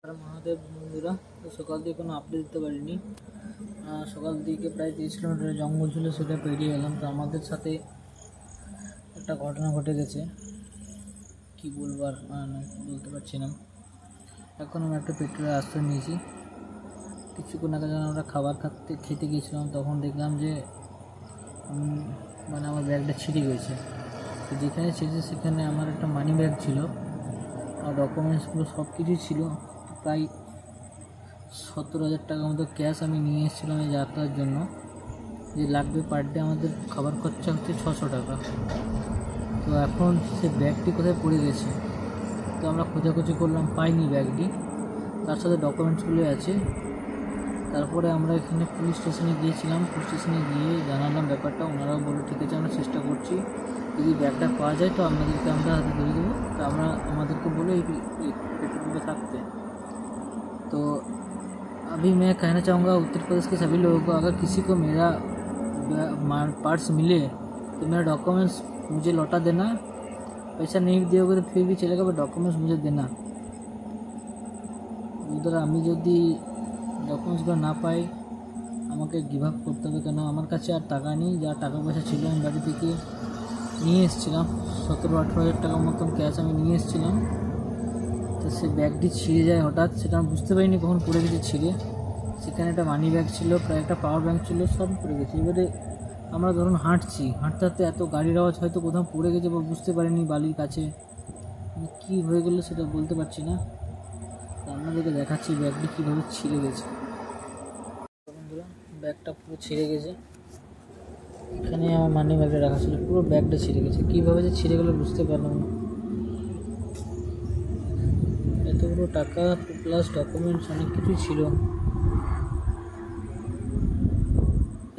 আর মহাদেব বন্ধুরা, তো সকাল থেকে কোনো আপডেট দিতে পারিনি। সকাল দিকে প্রায় 30 কিলোমিটার জঙ্গল ছিল, সেটা পেরিয়ে গেলাম। তো আমাদের সাথে একটা ঘটনা ঘটে গেছে, কি বলবো আর বলতে পারছি না। এখন আমি একটা পেট্রোলের আশ্রয় নিয়েছি। কিছুক্ষণ আগে যখন আমরা খাবার খেতে গিয়েছিলাম, তখন দেখলাম যে আমার ব্যাগটা ছিঁড়ে গেছে। তো যেখানে ছিঁড়েছে সেখানে আমার একটা মানি ব্যাগ ছিল, আর ডকুমেন্টসগুলো সব কিছুই ছিল। প্রায় 70,000 টাকার মতো ক্যাশ আমি নিয়ে এসেছিলাম এই যাত্রার জন্য। যে লাগবে পার ডে আমাদের খাবার খরচা হচ্ছে 600 টাকা। তো এখন সে ব্যাগটি কোথায় পড়ে গেছে, তো আমরা খোঁজাখুঁজি করলাম, পাইনি ব্যাগটি। তার সাথে ডকুমেন্টসগুলো আছে। তারপরে আমরা এখানে পুলিশ স্টেশনে গিয়েছিলাম। পুলিশ স্টেশনে গিয়ে জানালাম ব্যাপারটা। ওনারাও বললো ঠিক আছে, আমরা চেষ্টা করছি, যদি ব্যাগটা পাওয়া যায় তো আপনাদেরকে আমরা হাতে ধরে দেবো। তো আমাদেরকে বলে এই পেট্রোল পাম্পে থাকতে। तो अभी मैं कहना चाहूँगा उत्तर प्रदेश के सभी लोगों को, अगर किसी को मेरा पर्स मिले तो मेरा डॉक्यूमेंट्स मुझे लौटा देना। पैसा नहीं दोगे तो फिर भी चलेगा, बट डॉक्यूमेंट्स मुझे देना। उधर আমি যদি ডকুমেন্টসগুলো না পাই আমাকে গিভ আপ করতে হবে, কেন আমার কাছে আর টাকা নেই। যা টাকা পয়সা ছিল আমি বাড়ি থেকে নিয়ে এসেছিলাম, 17-18 হাজার টাকার মতন ক্যাশ আমি নিয়ে এসেছিলাম। তো সে ব্যাগটি ছিঁড়ে যায় হঠাৎ, সেটা আমি বুঝতে পারিনি কখন পড়ে গেছে ছিঁড়ে। সেখানে একটা মানি ব্যাগ ছিল, প্রায় একটা পাওয়ার ব্যাংক ছিল, সব পড়ে গেছে। এবারে আমরা ধরুন হাঁটতে হাঁটতে এত গাড়ির আওয়াজ, হয়তো কোথাও পড়ে গেছে বা বুঝতে পারিনি বালির কাছে, কী হয়ে গেলো সেটা বলতে পারছি না। তো আপনাদেরকে দেখাচ্ছি ব্যাগটি কীভাবে ছিঁড়ে গেছে। বন্ধুরা, ব্যাগটা পুরো ছিঁড়ে গেছে। এখানে আমার মানি ব্যাগটা রাখা ছিল, পুরো ব্যাগটা ছিঁড়ে গেছে। কীভাবে যে ছিঁড়ে গেলো বুঝতে পারলাম না। এতগুলো টাকা প্লাস ডকুমেন্টস অনেক কিছুই ছিল,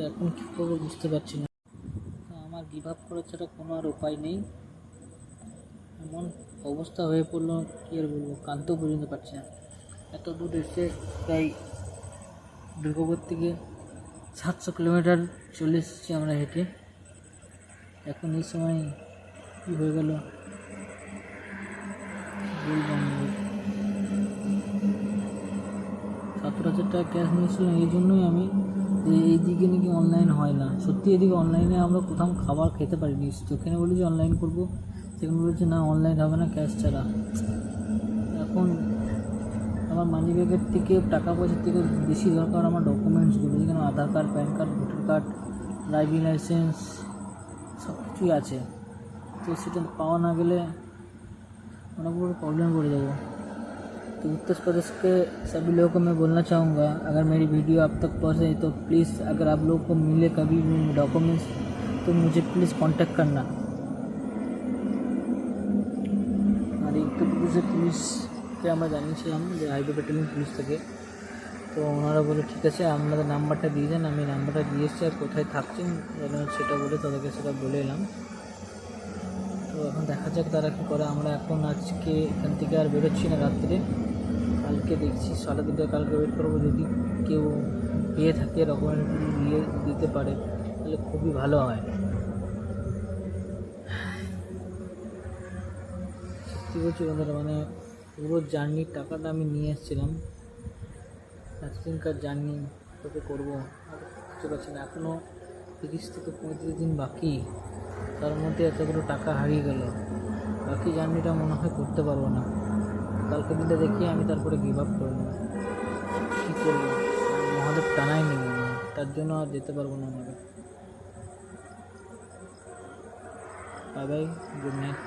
এখন কী করবো বুঝতে পারছি না। আমার গিভ আপ করার ছাড়া কোনো আর উপায় নেই। এমন অবস্থা হয়ে পড়লো, কী আর বলবো, কাঁদতেও পর্যন্ত পারছি না। এত দূর এসে প্রায় দুর্গাপুর থেকে 700 কিলোমিটার চলে এসেছি আমরা হেঁটে। এখন এই সময় কী হয়ে গেল বলবো। 17,000 টাকা ক্যাশ নিয়েছিলাম, এই জন্যই আমি যে এইদিকে নাকি অনলাইন হয় না। সত্যি এদিকে অনলাইনে আমরা কোথাও খাবার খেতে পারিনি। যেখানে বলি যে অনলাইন করবো, সেখানে বলেছে না, অনলাইন হবে না, ক্যাশ ছাড়া। এখন আমার মানি ব্যাগের থেকে, টাকা পয়সার থেকে বেশি দরকার আমার ডকুমেন্টসগুলো, যেখানে Aadhaar card, PAN card, voter card, driving licence সব কিছুই আছে। তো সেটা পাওয়া না গেলে অনেক বড় प्रॉब्लम पड़ जाएगा। तो उत्तर प्रदेश के सभी लोगों को मैं बोलना चाहूँगा, अगर मेरी वीडियो आप तक पहुँचे तो प्लीज़, अगर आप लोगों को मिले कभी भी डॉक्यूमेंट्स तो मुझे प्लीज़ कांटेक्ट करना। আর उत्तर प्रदेश পুলিশকে আমরা জানিয়েছিলাম যে হাইওয়ে পেট্রোলিং পুলিশ থেকে। তো ওনারা বলে ঠিক আছে, আপনাদের নাম্বারটা দিয়ে দেন। আমি নাম্বারটা দিয়ে এসেছি, আর কোথায় থাকছেন সেটা বলে তাদেরকে সেটা বলে এলাম। তো এখন দেখা যাক তারা কী করে। আমরা এখন আজকে এখান থেকে আর বেরোচ্ছি না রাত্রে, কালকে দেখছি 3:30 কালকে ওয়েট করবো। যদি কেউ পেয়ে থাকে, ডকুমেন্টগুলো দিয়ে দিতে পারে তাহলে খুবই ভালো হয়। সত্যি বলছি বন্ধুরা, পুরো জার্নির টাকাটা আমি নিয়ে এসেছিলাম। এতদিনকার জার্নি কবে করবো আর বুঝতে পারছি না। এখনও 30 থেকে 35 দিন বাকি, তার মধ্যে এতগুলো টাকা হারিয়ে গেল। বাকি জার্নিটা মনে হয় করতে পারবো না। কালকে দিনটা দেখি আমি, তারপরে গিভ আপ করে নেব। কী করবো, মহাদেব টানাই নেই, তার জন্য আর যেতে পারবো না আমাকে। Bye bye, good night.